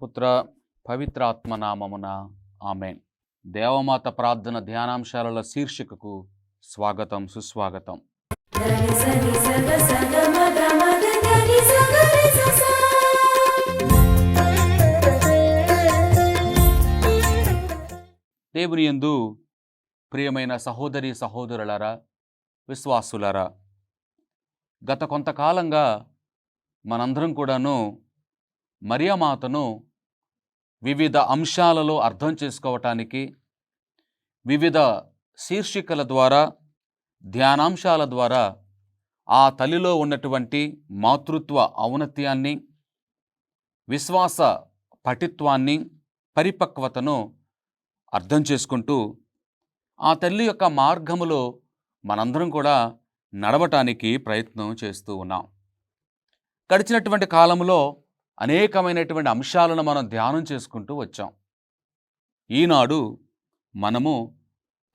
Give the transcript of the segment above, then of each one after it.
పుత్ర పవిత్రాత్మ నామమున ఆమేన్. దేవమాత ప్రార్థన ధ్యానాంశాల శీర్షికకు స్వాగతం, సుస్వాగతం. దేవుని యందు ప్రియమైన సహోదరి సహోదరులారా, విశ్వాసులారా, గత కొంతకాలంగా మనందరం కూడాను మరియమాతను వివిధ అంశాలలో అర్థం చేసుకోవటానికి, వివిధ శీర్షికల ద్వారా, ధ్యానాంశాల ద్వారా ఆ తల్లిలో ఉన్నటువంటి మాతృత్వ ఔన్నత్యాన్ని, విశ్వాస పటిత్వాన్ని, పరిపక్వతను అర్థం చేసుకుంటూ ఆ తల్లి యొక్క మార్గములో మనందరం కూడా నడవటానికి ప్రయత్నం చేస్తూ ఉన్నాం. గడిచినటువంటి కాలంలో అనేకమైనటువంటి అంశాలను మనం ధ్యానం చేసుకుంటూ వచ్చాం. ఈనాడు మనము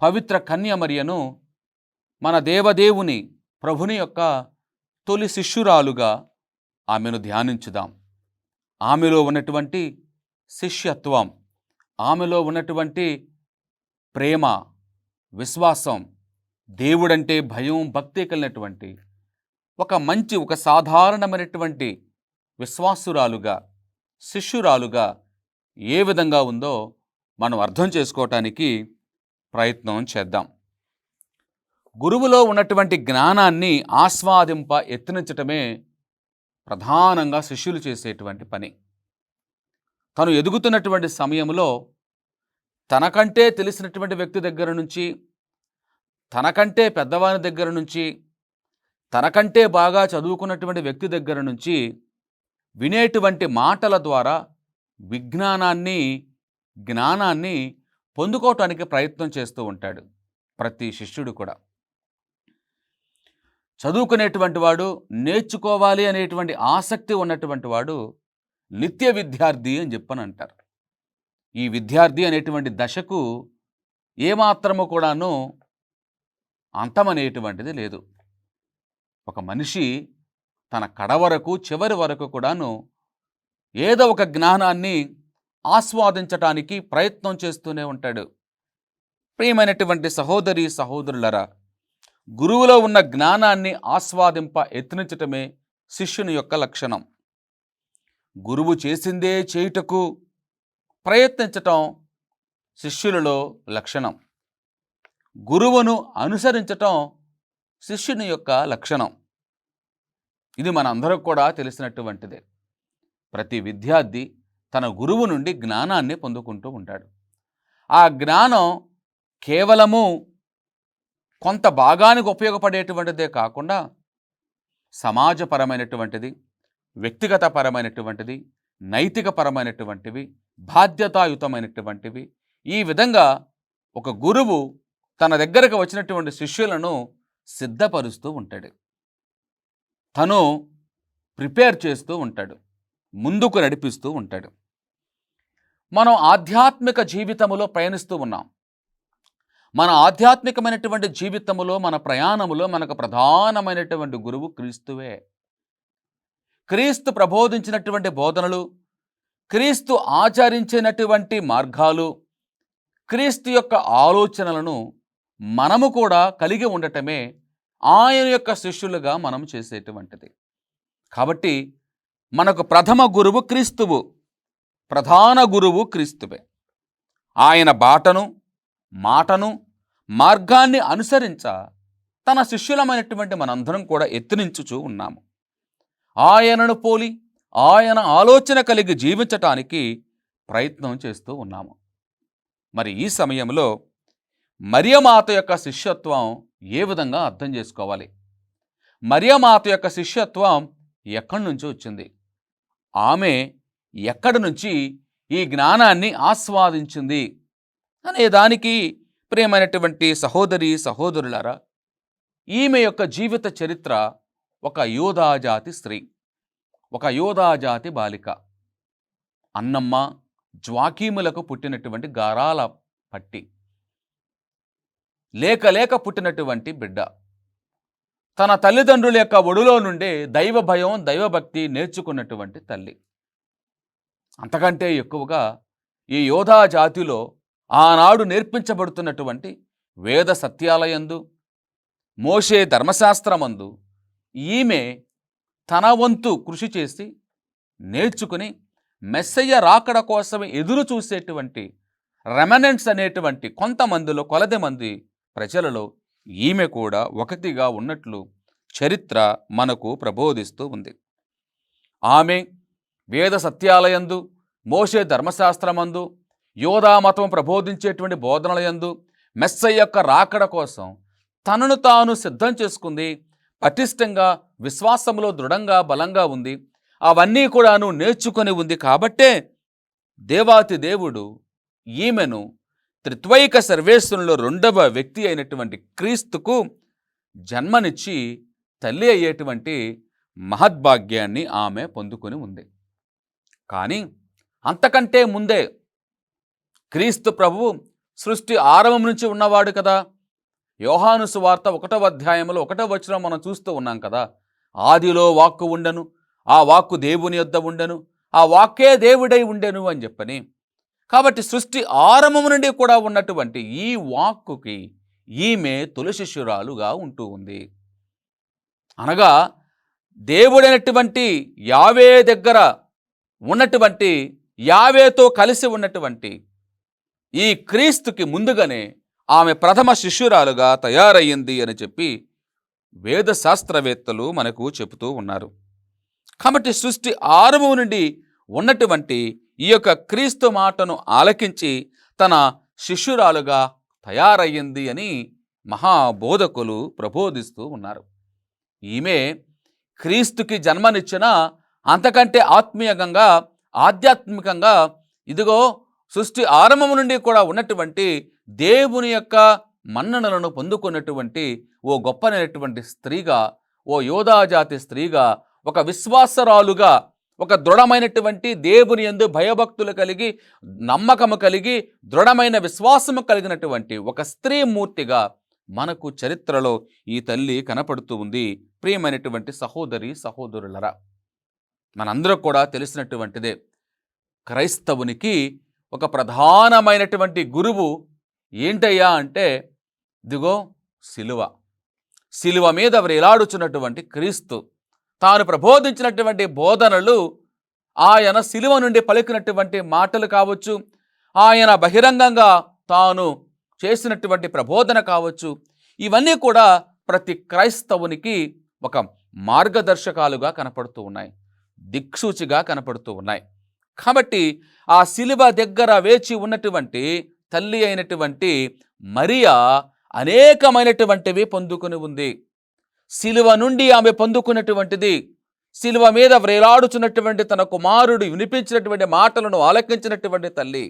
పవిత్ర కన్య మరియను, మన దేవదేవుని ప్రభుని యొక్క తొలి శిష్యురాలుగా ఆమెను ధ్యానించుదాం. ఆమెలో ఉన్నటువంటి శిష్యత్వం, ఆమెలో ఉన్నటువంటి ప్రేమ, విశ్వాసం, దేవుడంటే భయం, భక్తి కలిగినటువంటి ఒక సాధారణమైనటువంటి విశ్వాసురాలుగా, శిష్యురాలుగా ఏ విధంగా ఉందో మనం అర్థం చేసుకోవటానికి ప్రయత్నం చేద్దాం. గురువులో ఉన్నటువంటి జ్ఞానాన్ని ఆస్వాదింప యత్నించటమే ప్రధానంగా శిష్యులు చేసేటువంటి పని. తను ఎదుగుతున్నటువంటి సమయంలో తనకంటే తెలిసినటువంటి వ్యక్తి దగ్గర నుంచి, తనకంటే పెద్దవాని దగ్గర నుంచి, తనకంటే బాగా చదువుకున్నటువంటి వ్యక్తి దగ్గర నుంచి వినేటువంటి మాటల ద్వారా జ్ఞానాన్ని పొందుకోవటానికి ప్రయత్నం చేస్తూ ఉంటాడు ప్రతి శిష్యుడు కూడా. చదువుకునేటువంటి వాడు, నేర్చుకోవాలి అనేటువంటి ఆసక్తి ఉన్నటువంటి వాడు నిత్య విద్యార్థి అని చెప్పని అంటారు. ఈ విద్యార్థి అనేటువంటి దశకు ఏమాత్రము కూడాను అంతమనేటువంటిది లేదు. ఒక మనిషి తన చివరి వరకు కూడాను ఏదో ఒక జ్ఞానాన్ని ఆస్వాదించటానికి ప్రయత్నం చేస్తూనే ఉంటాడు. ప్రియమైనటువంటి సహోదరి సహోదరులరా, గురువులో ఉన్న జ్ఞానాన్ని ఆస్వాదింప యత్నించటమే శిష్యుని యొక్క లక్షణం. గురువు చేసిందే చేయుటకు ప్రయత్నించటం శిష్యులలో లక్షణం. గురువును అనుసరించటం శిష్యుని యొక్క లక్షణం. ఇది మనందరం కూడా తెలిసినటువంటిదే. ప్రతి విద్యార్థి తన గురువు నుండి జ్ఞానాన్ని పొందుకుంటూ ఉంటాడు. ఆ జ్ఞానం కేవలము కొంత భాగానికి ఉపయోగపడేటువంటిదే కాకుండా సమాజపరమైనటువంటిది, వ్యక్తిగతపరమైనటువంటిది, నైతికపరమైనటువంటివి, బాధ్యతాయుతమైనటువంటివి. ఈ విధంగా ఒక గురువు తన దగ్గరకు వచ్చినటువంటి శిష్యులను సిద్ధపరుస్తూ ఉంటాడు. తను ప్రిపేర్ చేస్తూ ఉంటాడు, ముందుకు నడిపిస్తూ ఉంటాడు. మనం ఆధ్యాత్మిక జీవితములో ప్రయాణిస్తూ ఉన్నాం. మన ఆధ్యాత్మికమైనటువంటి జీవితములో, మన ప్రయాణములో మనకు ప్రధానమైనటువంటి గురువు క్రీస్తువే. క్రీస్తు ప్రబోధించినటువంటి బోధనలు, క్రీస్తు ఆచరించినటువంటి మార్గాలు, క్రీస్తు యొక్క ఆలోచనలను మనము కూడా కలిగి ఉండటమే ఆయన యొక్క శిష్యులుగా మనం చేసేటువంటిది. కాబట్టి మనకు ప్రథమ గురువు క్రీస్తువు, ప్రధాన గురువు క్రీస్తువే. ఆయన బాటను, మాటను, మార్గాన్ని అనుసరించ తన శిష్యులమైనటువంటి మనందరం కూడా యత్నించుచూ ఉన్నాము. ఆయనను పోలి, ఆయన ఆలోచన కలిగి జీవించటానికి ప్రయత్నం చేస్తూ ఉన్నాము. మరి ఈ సమయంలో మరియమాత యొక్క శిష్యత్వం ఏ విధంగా అర్థం చేసుకోవాలి? మరియమాత యొక్క శిష్యత్వం ఎక్కడి నుంచి వచ్చింది? ఆమె ఎక్కడి నుంచి ఈ జ్ఞానాన్ని ఆస్వాదించింది అనే దానికి ప్రియమైనటువంటి సహోదరి సహోదరులారా, ఈమె యొక్క జీవిత చరిత్ర ఒక యోధాజాతి స్త్రీ, ఒక యోధాజాతి బాలిక. అన్నమ్మ జ్వాకీములకు పుట్టినటువంటి గారాల పట్టి, లేక పుట్టినటువంటి బిడ్డ. తన తల్లిదండ్రుల యొక్క ఒడిలో నుండే దైవ భయం, దైవభక్తి నేర్చుకున్నటువంటి తల్లి. అంతకంటే ఎక్కువగా ఈ యోధా జాతిలో ఆనాడు నేర్పించబడుతున్నటువంటి వేద సత్యాలయందు, మోషే ధర్మశాస్త్రమందు ఈమె తన వంతు కృషి చేసి నేర్చుకుని మెస్సయ్య రాకడ కోసం ఎదురు చూసేటువంటి రెమనెంట్స్ అనేటువంటి కొంతమందిలో కొలది మంది ప్రజలలో ఈమె కూడా ఒకటిగా ఉన్నట్లు చరిత్ర మనకు ప్రబోధిస్తూ ఉంది. ఆమె వేద సత్యాలయందు, మోషే ధర్మశాస్త్రమందు, యోధా మతం ప్రబోధించేటువంటి బోధనలయందు మెస్సయ్య యొక్క రాకడ కోసం తనను తాను సిద్ధం చేసుకుంది. పటిష్టంగా విశ్వాసంలో దృఢంగా బలంగా ఉంది. అవన్నీ కూడాను నేర్చుకొని ఉంది. కాబట్టే దేవాతి దేవుడు ఈమెను త్రిత్వైక సర్వేశ్వరులో రెండవ వ్యక్తి అయినటువంటి క్రీస్తుకు జన్మనిచ్చి తల్లి అయ్యేటువంటి మహద్భాగ్యాన్ని ఆమె పొందుకొని ఉంది. కానీ అంతకంటే ముందే క్రీస్తు ప్రభువు సృష్టి ఆరంభం నుంచి ఉన్నవాడు కదా. యోహాను సువార్త 1వ అధ్యాయంలో 1వ వచనం మనం చూస్తూ ఉన్నాం కదా. ఆదిలో వాక్కు ఉండెను, ఆ వాక్కు దేవుని యొద్ద ఉండెను, ఆ వాక్కే దేవుడై ఉండెను అని చెప్పని. కాబట్టి సృష్టి ఆరంభం నుండి కూడా ఉన్నటువంటి ఈ వాక్కుకి ఈమె తొలి శిష్యురాలుగా ఉంటూ ఉంది. అనగా దేవుడైనటువంటి యావే దగ్గర ఉన్నటువంటి, యావేతో కలిసి ఉన్నటువంటి ఈ క్రీస్తుకి ముందుగానే ఆమె ప్రథమ శిష్యురాలుగా తయారయ్యింది అని చెప్పి వేద శాస్త్రవేత్తలు మనకు చెబుతూ ఉన్నారు. కాబట్టి సృష్టి ఆరంభం నుండి ఉన్నటువంటి ఈ యొక్క క్రీస్తు మాటను ఆలకించి తన శిష్యురాలుగా తయారయ్యింది అని మహాబోధకులు ప్రబోధిస్తూ ఉన్నారు. ఈమె క్రీస్తుకి జన్మనిచ్చిన అంతకంటే ఆత్మీయంగా, ఆధ్యాత్మికంగా ఇదిగో సృష్టి ఆరంభం నుండి కూడా ఉన్నటువంటి దేవుని యొక్క మన్ననలను పొందుకున్నటువంటి ఓ గొప్పనైనటువంటి స్త్రీగా, ఓ యోధాజాతి స్త్రీగా, ఒక విశ్వాసరాలుగా, ఒక దృఢమైనటువంటి దేవుని యందు భయభక్తులు కలిగి, నమ్మకము కలిగి, దృఢమైన విశ్వాసము కలిగినటువంటి ఒక స్త్రీ మూర్తిగా మనకు చరిత్రలో ఈ తల్లి కనపడుతూ ఉంది. ప్రియమైనటువంటి సహోదరి సహోదరులరా, మనందరూ కూడా తెలిసినటువంటిదే, క్రైస్తవునికి ఒక ప్రధానమైనటువంటి గురువు ఏంటయ్యా అంటే ఇదిగో సిలువ. సిలువ మీద వేలాడుచున్నటువంటి క్రీస్తు తాను ప్రబోధించినటువంటి బోధనలు, ఆయన సిలువ నుండి పలికినటువంటి మాటలు కావచ్చు, ఆయన బహిరంగంగా తాను చేసినటువంటి ప్రబోధన కావచ్చు, ఇవన్నీ కూడా ప్రతి క్రైస్తవునికి ఒక మార్గదర్శకాలుగా కనపడుతూ ఉన్నాయి, దిక్సూచిగా కనపడుతూ ఉన్నాయి. కాబట్టి ఆ సిలువ దగ్గర వేచి ఉన్నటువంటి తల్లి అయినటువంటి మరియా అనేకమైనటువంటివి పొందుకుని ఉంది. సిలువ నుండి ఆమె పొందుకున్నటువంటిది, సిలువ మీద వ్రేలాడుచున్నటువంటి తన కుమారుడు వినిపించినటువంటి మాటలను ఆలకించినటువంటి తల్లి,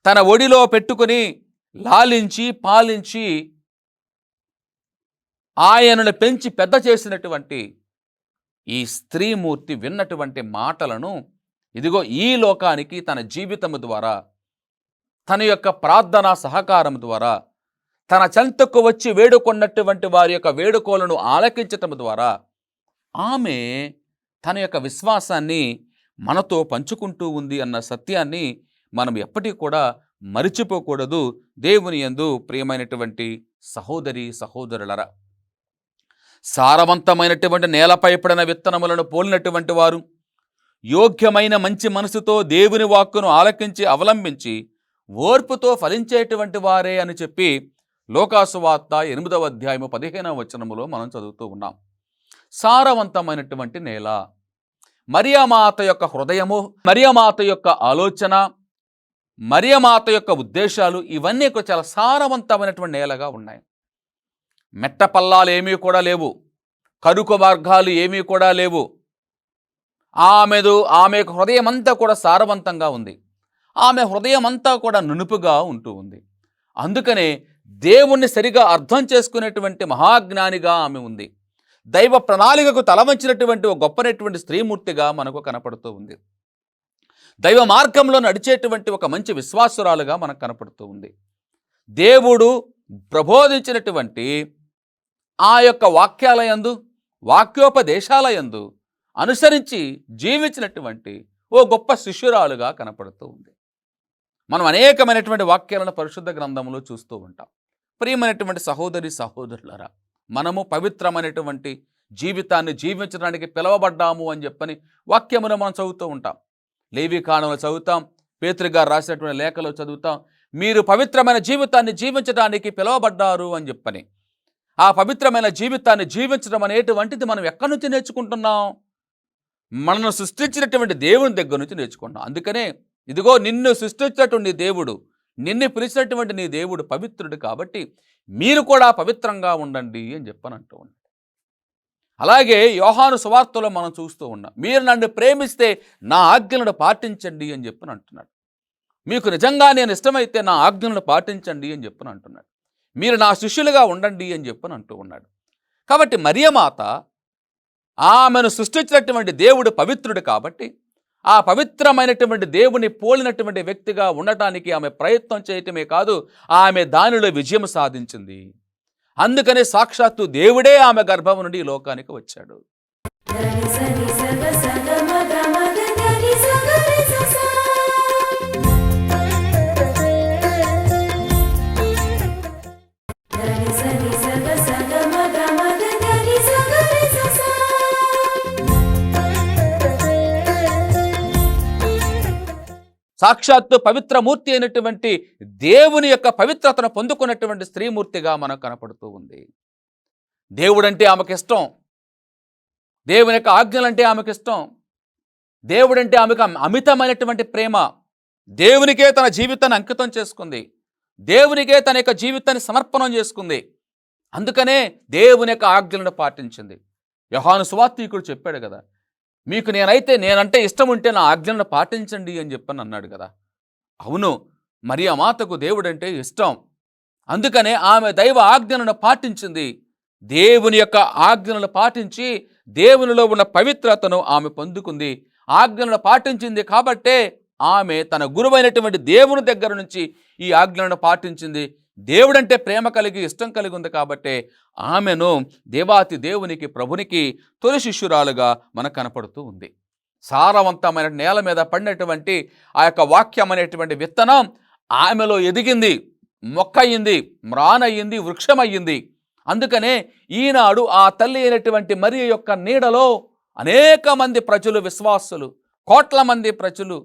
తన ఒడిలో పెట్టుకుని లాలించి పాలించి ఆయనను పెంచి పెద్ద చేసినటువంటి ఈ స్త్రీమూర్తి విన్నటువంటి మాటలను ఇదిగో ఈ లోకానికి తన జీవితము ద్వారా, తన యొక్క ప్రార్థన సహకారం ద్వారా, తన చెంతకు వచ్చి వేడుకొన్నటువంటి వారి యొక్క వేడుకోలను ఆలకించటం ద్వారా ఆమె తన యొక్క విశ్వాసాన్ని మనతో పంచుకుంటూ ఉంది అన్న సత్యాన్ని మనం ఎప్పటికీ కూడా మరిచిపోకూడదు. దేవుని యందు ప్రియమైనటువంటి సహోదరి సహోదరులరా, సారవంతమైనటువంటి నేలపై పడిన విత్తనములను పోలినటువంటి వారు యోగ్యమైన మంచి మనసుతో దేవుని వాక్కును ఆలకించి అవలంబించి ఓర్పుతో ఫలించేటువంటి వారే అని చెప్పి లోకాసువార్త 8వ అధ్యాయము 15వ వచనములో మనం చదువుతూ ఉన్నాం. సారవంతమైనటువంటి నేల, మరియమాత యొక్క హృదయము, మరియమాత యొక్క ఆలోచన, మరియమాత యొక్క ఉద్దేశాలు ఇవన్నీ చాలా సారవంతమైనటువంటి నేలగా ఉన్నాయి. మెట్ట పల్లాలు ఏమీ కూడా లేవు, కరుకు మార్గాలు ఏమీ కూడా లేవు. ఆమె హృదయం అంతా కూడా సారవంతంగా ఉంది. ఆమె హృదయం అంతా కూడా నునుపుగా ఉంటూ ఉంది. అందుకనే దేవుణ్ణి సరిగా అర్థం చేసుకునేటువంటి మహాజ్ఞానిగా ఆమె ఉంది. దైవ ప్రణాళికకు తలవంచినటువంటి ఒక గొప్పనటువంటి స్త్రీమూర్తిగా మనకు కనపడుతూ ఉంది. దైవ మార్గంలో నడిచేటువంటి ఒక మంచి విశ్వాసురాలుగా మనకు కనపడుతూ ఉంది. దేవుడు ప్రబోధించినటువంటి ఆ యొక్క వాక్యాలయందు, వాక్యోపదేశాలయందు అనుసరించి జీవించినటువంటి ఓ గొప్ప శిష్యురాలుగా కనపడుతూ ఉంది. మనం అనేకమైనటువంటి వాక్యాలను పరిశుద్ధ గ్రంథంలో చూస్తూ ఉంటాం. ప్రియమైనటువంటి సహోదరి సహోదరులారా, మనము పవిత్రమైనటువంటి జీవితాన్ని జీవించడానికి పిలువబడ్డాము అని చెప్పని వాక్యమును మనం చదువుతూ ఉంటాం. లేవికాండంలో చదువుతాం, పేతురు గారు రాసినటువంటి లేఖలో చదువుతాం, మీరు పవిత్రమైన జీవితాన్ని జీవించడానికి పిలువబడ్డారు అని చెప్పని. ఆ పవిత్రమైన జీవితాన్ని జీవించడం అనేటువంటిది మనం ఎక్కడి నుంచి నేర్చుకుంటున్నాం? మనను సృష్టించినటువంటి దేవుని దగ్గర నుంచి నేర్చుకుంటున్నాం. అందుకనే ఇదిగో నిన్ను సృష్టించినటువంటి దేవుడు, నిన్ను పిలిచినటువంటి నీ దేవుడు పవిత్రుడు, కాబట్టి మీరు కూడా పవిత్రంగా ఉండండి అని చెప్పని అంటూ ఉన్నాడు. అలాగే యోహాను సువార్తలో మనం చూస్తూ ఉన్నాం, మీరు నన్ను ప్రేమిస్తే నా ఆజ్ఞలను పాటించండి అని చెప్పని అంటున్నాడు. మీకు నిజంగా నేను ఇష్టమైతే నా ఆజ్ఞలను పాటించండి అని చెప్పని అంటున్నాడు. మీరు నా శిష్యులుగా ఉండండి అని చెప్పని అంటూ ఉన్నాడు. కాబట్టి మరియమాత, ఆమెను సృష్టించినటువంటి దేవుడు పవిత్రుడు కాబట్టి ఆ పవిత్రమైనటువంటి దేవుని పోలినటువంటి వ్యక్తిగా ఉండటానికి ఆమె ప్రయత్నం చేయటమే కాదు, ఆమె దానిలో విజయం సాధించింది. అందుకనే సాక్షాత్తు దేవుడే ఆమె గర్భం నుండి ఈ లోకానికి వచ్చాడు. సాక్షాత్తు పవిత్రమూర్తి అయినటువంటి దేవుని యొక్క పవిత్రతను పొందుకున్నటువంటి స్త్రీమూర్తిగా మనకు కనపడుతూ ఉంది. దేవుడంటే ఆమెకి ఇష్టం, దేవుని యొక్క ఆజ్ఞలంటే ఆమెకి ఇష్టం, దేవుడంటే ఆమెకు అమితమైనటువంటి ప్రేమ. దేవునికే తన జీవితాన్ని అంకితం చేసుకుంది, దేవునికే తన యొక్క జీవితాన్ని సమర్పణం చేసుకుంది. అందుకనే దేవుని యొక్క ఆజ్ఞలను పాటించింది. యోహాను సువార్తికుడు చెప్పాడు కదా, మీకు నేనంటే ఇష్టం ఉంటే నా ఆజ్ఞలను పాటించండి అని చెప్పని అన్నాడు కదా. అవును, మరియమాతకు దేవుడంటే ఇష్టం. అందుకనే ఆమె దైవ ఆజ్ఞలను పాటించింది. దేవుని యొక్క ఆజ్ఞలను పాటించి దేవునిలో ఉన్న పవిత్రతను ఆమె పొందుకుంది. ఆజ్ఞలను పాటించింది కాబట్టే ఆమె తన గురువైనటువంటి దేవుని దగ్గర నుంచి ఈ ఆజ్ఞలను పాటించింది. దేవుడంటే ప్రేమ కలిగి ఇష్టం కలిగి ఉంది కాబట్టే ఆమెను దేవాతి దేవునికి ప్రభునికి తొలి శిష్యురాలుగా మనకు కనపడుతూ ఉంది. సారవంతమైన నేల మీద పడినటువంటి ఆ యొక్క వాక్యం అనేటువంటి విత్తనం ఆమెలో ఎదిగింది, మొక్క అయ్యింది, మ్రానయ్యింది, వృక్షమయ్యింది. అందుకనే ఈనాడు ఆ తల్లి అయినటువంటి మరియ యొక్క నీడలో అనేక మంది ప్రజలు, విశ్వాసులు, కోట్ల మంది ప్రజలు,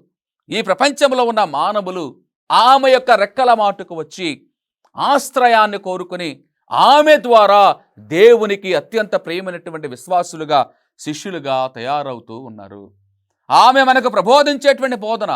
ఈ ప్రపంచంలో ఉన్న మానవులు ఆమె యొక్క రెక్కల మాటుకు వచ్చి ఆశ్రయాన్ని కోరుకుని ఆమె ద్వారా దేవునికి అత్యంత ప్రియమైనటువంటి విశ్వాసులుగా, శిష్యులుగా తయారవుతూ ఉన్నారు. ఆమె మనకు ప్రబోధించేటువంటి బోధన,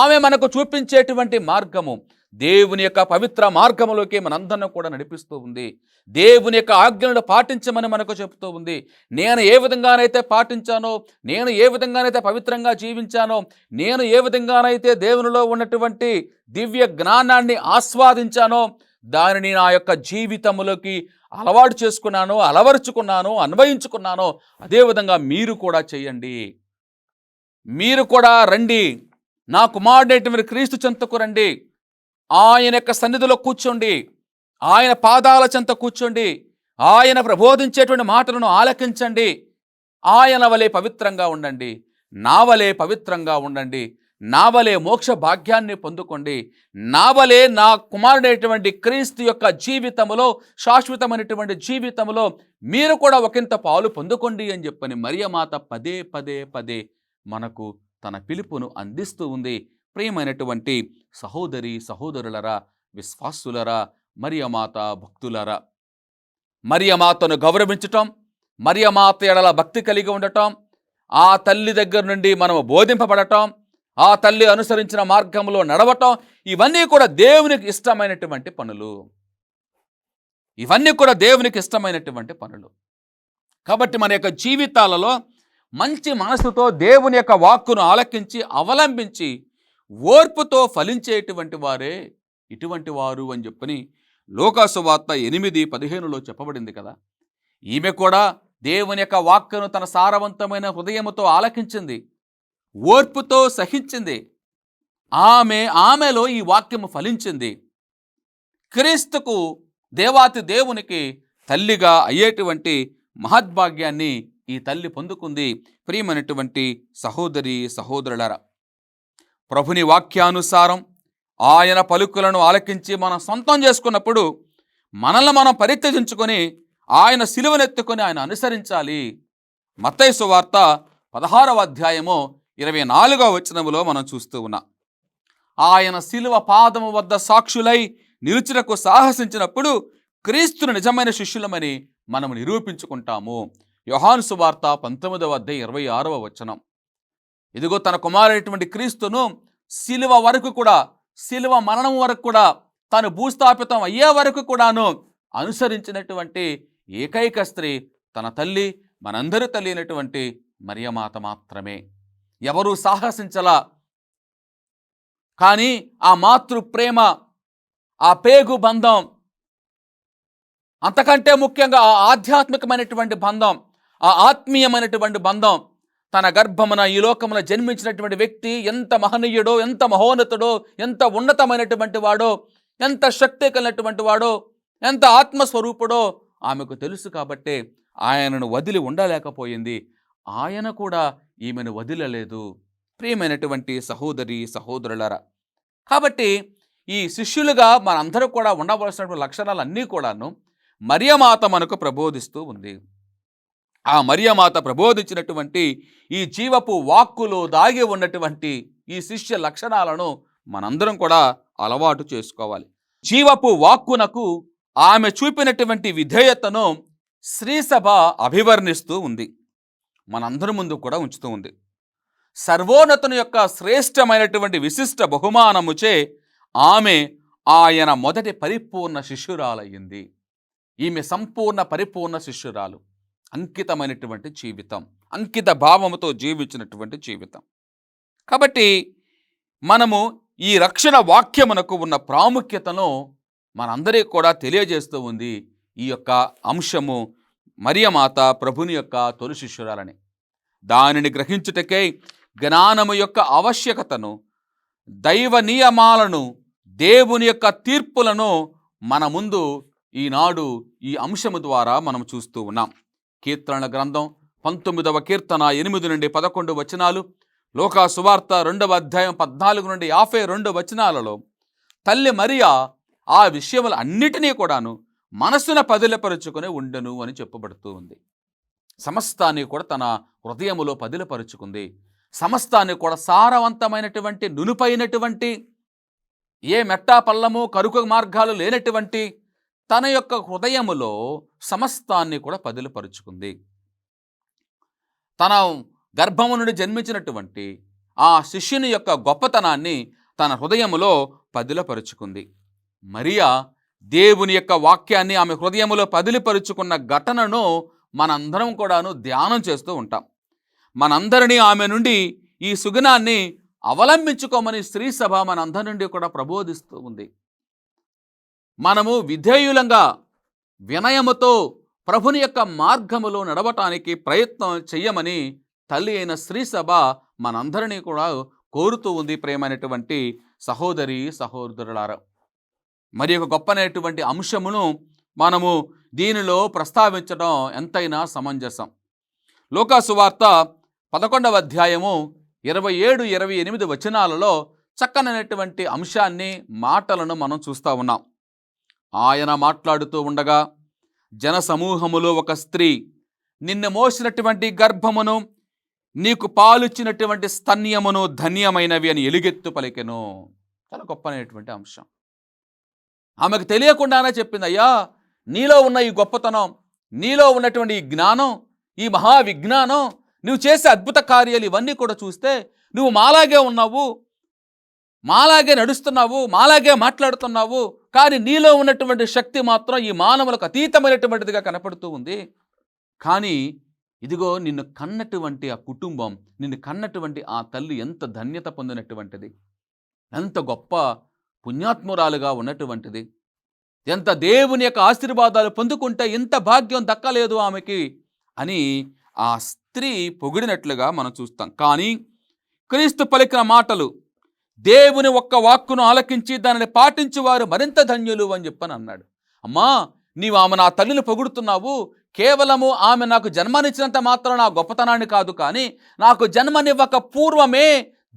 ఆమె మనకు చూపించేటువంటి మార్గము దేవుని యొక్క పవిత్ర మార్గములోకి మనందరిని కూడా నడిపిస్తూ ఉంది. దేవుని యొక్క ఆజ్ఞలను పాటించమని మనకు చెబుతూ ఉంది. నేను ఏ విధంగానైతే పాటించానో, నేను ఏ విధంగానైతే పవిత్రంగా జీవించానో, నేను ఏ విధంగానైతే దేవునిలో ఉన్నటువంటి దివ్య జ్ఞానాన్ని ఆస్వాదించానో దానిని నా యొక్క జీవితంలోకి అలవాటు చేసుకున్నానో, అలవరుచుకున్నానో, అన్వయించుకున్నానో అదేవిధంగా మీరు కూడా చేయండి. మీరు కూడా రండి, నా కుమారుడైనటువంటి క్రీస్తు చెంతకు రండి, ఆయన యొక్క సన్నిధిలో కూర్చోండి, ఆయన పాదాల చెంత కూర్చోండి, ఆయన ప్రబోధించేటువంటి మాటలను ఆలకించండి, ఆయన వలె పవిత్రంగా ఉండండి, నా వలె పవిత్రంగా ఉండండి, నా వలె మోక్ష భాగ్యాన్ని పొందుకోండి, నా వలె నా కుమారుడైనటువంటి క్రీస్తు యొక్క జీవితంలో, శాశ్వతమైనటువంటి జీవితంలో మీరు కూడా ఒకంత పాలు పొందుకోండి అని చెప్పని మరియమాత పదే పదే పదే మనకు తన పిలుపును అందిస్తూ ఉంది. ప్రియమైనటువంటి సహోదరి సహోదరులరా, విశ్వాసులరా, మరియమాత భక్తులరా, మరియమాతను గౌరవించటం, మరియమాత ఎడల భక్తి కలిగి ఉండటం, ఆ తల్లి దగ్గర నుండి మనము బోధింపబడటం, ఆ తల్లి అనుసరించిన మార్గంలో నడవటం, ఇవన్నీ కూడా దేవునికి ఇష్టమైనటువంటి పనులు. ఇవన్నీ కూడా దేవునికి ఇష్టమైనటువంటి పనులు. కాబట్టి మన యొక్క జీవితాలలో మంచి మనసుతో దేవుని యొక్క వాక్కును ఆలకించి అవలంబించి ఓర్పుతో ఫలించేటువంటి వారే ఇటువంటి వారు అని చెప్పని లోకాసు వార్త 8:15 చెప్పబడింది కదా. ఈమె కూడా దేవుని యొక్క వాక్కును తన సారవంతమైన హృదయముతో ఆలకించింది, ఓర్పుతో సహించింది. ఆమెలో ఈ వాక్యము ఫలించింది. క్రీస్తుకు, దేవాతి దేవునికి తల్లిగా అయ్యేటువంటి మహద్భాగ్యాన్ని ఈ తల్లి పొందుకుంది. ప్రియమైనటువంటి సహోదరి సహోదరులారా, ప్రభుని వాక్యానుసారం ఆయన పలుకులను ఆలకించి మనం సొంతం చేసుకున్నప్పుడు మనల్ని మనం పరిత్యజించుకొని ఆయన సిలువనెత్తుకొని ఆయన అనుసరించాలి. మత్తయి సువార్త 16వ అధ్యాయము 24వ వచనములో మనం చూస్తూ ఉన్నాం. ఆయన సిలువ పాదము వద్ద సాక్షులై నిలుచుటకు సాహసించినప్పుడు క్రీస్తును నిజమైన శిష్యులమని మనం నిరూపించుకుంటాము. యోహాను సువార్త 19వ అధ్యాయం 26వ వచనం. ఇదిగో తన కుమారుడైనటువంటి క్రీస్తును సిలువ వరకు కూడా, సిలువ మరణం వరకు కూడా, తను భూస్థాపితం అయ్యే వరకు కూడాను అనుసరించినటువంటి ఏకైక స్త్రీ తన తల్లి, మనందరి తల్లి అయినటువంటి మరియమాత మాత్రమే. ఎవరూ సాహసించలా. కానీ ఆ మాతృ ప్రేమ, ఆ పేగు బంధం, అంతకంటే ముఖ్యంగా ఆ ఆధ్యాత్మికమైనటువంటి బంధం, ఆ ఆత్మీయమైనటువంటి బంధం, తన గర్భమున ఈ లోకమున జన్మించినటువంటి వ్యక్తి ఎంత మహనీయుడో, ఎంత మహోన్నతుడో, ఎంత ఉన్నతమైనటువంటి వాడో, ఎంత శక్తి కలిగినటువంటి వాడో, ఎంత ఆత్మస్వరూపుడో ఆమెకు తెలుసు. కాబట్టే ఆయనను వదిలి ఉండలేకపోయింది. ఆయన కూడా ఈమెను వదిలలేదు. ప్రియమైనటువంటి సహోదరి సహోదరులారా, కాబట్టి ఈ శిష్యులుగా మనందరూ కూడా ఉండవలసినటువంటి లక్షణాలన్నీ కూడాను మరియమాత మనకు ప్రబోధిస్తూ ఉంది. ఆ మరియమాత ప్రబోధించినటువంటి ఈ జీవపు వాక్కులో దాగి ఉన్నటువంటి ఈ శిష్య లక్షణాలను మనందరం కూడా అలవాటు చేసుకోవాలి. జీవపు వాక్కునకు ఆమె చూపినటువంటి విధేయతను శ్రీసభ అభివర్ణిస్తూ ఉంది, మనందరి ముందు కూడా ఉంచుతూ ఉంది. సర్వోన్నతుని యొక్క శ్రేష్టమైనటువంటి విశిష్ట బహుమానముచే ఆమె ఆయన మొదటి పరిపూర్ణ శిష్యురాలయ్యింది. ఈమె సంపూర్ణ పరిపూర్ణ శిష్యురాలు. అంకితమైనటువంటి జీవితం, అంకిత భావముతో జీవించినటువంటి జీవితం. కాబట్టి మనము ఈ రక్షణ వాక్యమునకు ఉన్న ప్రాముఖ్యతను మనందరికీ కూడా తెలియజేస్తూ ఉంది ఈ యొక్క అంశము. మరియమాత ప్రభుని యొక్క తొలి శిష్యురాలని, దానిని గ్రహించుటకై జ్ఞానము యొక్క ఆవశ్యకతను, దైవ నియమాలను, దేవుని యొక్క తీర్పులను మన ముందు ఈనాడు ఈ అంశము ద్వారా మనం చూస్తూ ఉన్నాం. కీర్తనల గ్రంథం 19వ కీర్తన 8 నుండి 11 వచనాలు, లోకా సువార్త 2వ అధ్యాయం 14 నుండి 52 వచనాలలో తల్లి మరియా ఆ విషయములు అన్నిటినీ కూడాను మనసున పదిలపరుచుకొని ఉండెను అని చెప్పబడుతూ ఉంది. సమస్తాన్ని కూడా తన హృదయములో పదిలపరుచుకుంది. సమస్తాన్ని కూడా సారవంతమైనటువంటి, నునుపైనటువంటి, ఏ మెట్టా పల్లము కరుకు మార్గాలు లేనటువంటి తన యొక్క హృదయములో సమస్తాన్ని కూడా పదిలపరుచుకుంది. తన గర్భము నుండి జన్మించినటువంటి ఆ శిష్యుని యొక్క గొప్పతనాన్ని తన హృదయములో పదిలపరుచుకుంది. మరియా దేవుని యొక్క వాక్యాన్ని ఆమె హృదయములో పదిలిపరుచుకున్న ఘటనను మనందరం కూడాను ధ్యానం చేస్తూ ఉంటాం. మనందరినీ ఆమె నుండి ఈ సుగుణాన్ని అవలంబించుకోమని స్త్రీ సభ మనందరి నుండి కూడా ప్రబోధిస్తూ ఉంది. మనము విధేయులంగా వినయముతో ప్రభుని యొక్క మార్గములో నడవటానికి ప్రయత్నం చెయ్యమని తల్లి అయిన స్త్రీ సభ మనందరినీ కూడా కోరుతూ ఉంది. ప్రేమైనటువంటి సహోదరి సహోదరులారా, మరి ఒక గొప్పనైనటువంటి అంశమును మనము దీనిలో ప్రస్తావించడం ఎంతైనా సమంజసం. లోకా సువార్త 11వ అధ్యాయము 27-28 వచనాలలో చక్కనైనటువంటి అంశాన్ని, మాటలను మనం చూస్తూ ఉన్నాం. ఆయన మాట్లాడుతూ ఉండగా జనసమూహములో ఒక స్త్రీ నిన్ను మోసినటువంటి గర్భమును, నీకు పాలుచ్చినటువంటి స్తన్యమును ధన్యమైనవి అని ఎలుగెత్తు పలికెను. చాలా గొప్పనైనటువంటి అంశం. ఆమెకు తెలియకుండానే చెప్పింది, అయ్యా నీలో ఉన్న ఈ గొప్పతనం, నీలో ఉన్నటువంటి ఈ జ్ఞానం, ఈ మహావిజ్ఞానం, నువ్వు చేసే అద్భుత కార్యాలు ఇవన్నీ కూడా చూస్తే నువ్వు మాలాగే ఉన్నావు, మాలాగే నడుస్తున్నావు, మాలాగే మాట్లాడుతున్నావు, కానీ నీలో ఉన్నటువంటి శక్తి మాత్రం ఈ మానవులకు అతీతమైనటువంటిదిగా కనపడుతూ ఉంది. కానీ ఇదిగో నిన్ను కన్నటువంటి ఆ కుటుంబం, నిన్ను కన్నటువంటి ఆ తల్లి ఎంత ధన్యత పొందినటువంటిది, ఎంత గొప్ప పుణ్యాత్మురాలుగా ఉన్నటువంటిది, ఎంత దేవుని యొక్క ఆశీర్వాదాలు పొందుకుంటే ఇంత భాగ్యం దక్కలేదు ఆమెకి అని ఆ స్త్రీ పొగిడినట్లుగా మనం చూస్తాం. కానీ క్రీస్తు పలికిన మాటలు, దేవుని ఒక్క వాక్కును ఆలకించి దానిని పాటించువారు మరింత ధన్యులు అని చెప్పని అన్నాడు. అమ్మా, నీవు ఆమె నా తల్లిని పొగుడుతున్నావు. కేవలము ఆమె నాకు జన్మనిచ్చినంత మాత్రం నా గొప్పతనాన్ని కాదు, కానీ నాకు జన్మనివ్వక పూర్వమే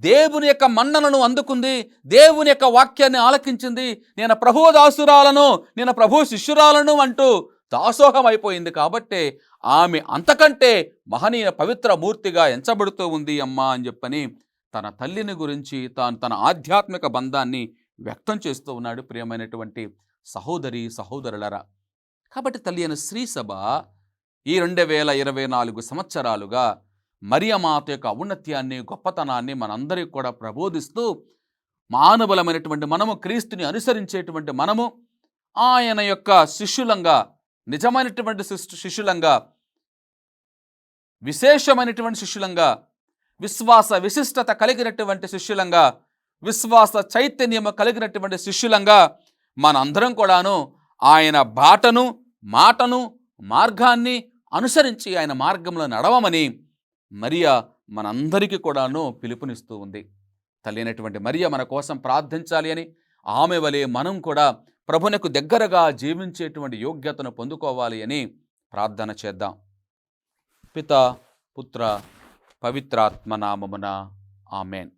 దేవుని యొక్క మన్ననను అందుకుంది, దేవుని యొక్క వాక్యాన్ని ఆలకించింది. నేను ప్రభు దాసురాలను, నేను ప్రభు శిష్యురాలను అంటూ దాసోహం అయిపోయింది. కాబట్టే ఆమె అంతకంటే మహనీయ పవిత్ర మూర్తిగా ఎంచబడుతూ ఉంది అమ్మా అని చెప్పని తన తల్లిని గురించి తన ఆధ్యాత్మిక బంధాన్ని వ్యక్తం చేస్తూ ఉన్నాడు. ప్రియమైనటువంటి సహోదరి సహోదరులరా, కాబట్టి తల్లి అయిన శ్రీ సభ ఈ 2024 సంవత్సరాలుగా మరియమాత యొక్క ఔన్నత్యాన్ని, గొప్పతనాన్ని మనందరికీ కూడా ప్రబోధిస్తూ, మానవులమైనటువంటి మనము, క్రీస్తుని అనుసరించేటువంటి మనము ఆయన యొక్క శిష్యులంగా, నిజమైనటువంటి శిష్యులంగా, విశేషమైనటువంటి శిష్యులంగా, విశ్వాస విశిష్టత కలిగినటువంటి శిష్యులంగా, విశ్వాస చైతన్యము కలిగినటువంటి శిష్యులంగా మనందరం కూడాను ఆయన బాటను, మాటను, మార్గాన్ని అనుసరించి ఆయన మార్గంలో నడవమని మరియా మనందరికీ కూడాను పిలుపునిస్తూ ఉంది. తల్లి అయినటువంటి మరియా మన కోసం ప్రార్థించాలి అని, ఆమె వలె మనం కూడా ప్రభునకు దగ్గరగా జీవించేటువంటి యోగ్యతను పొందుకోవాలి అని ప్రార్థన చేద్దాం. పిత, పుత్ర, పవిత్రాత్మ నామమున ఆమెన్.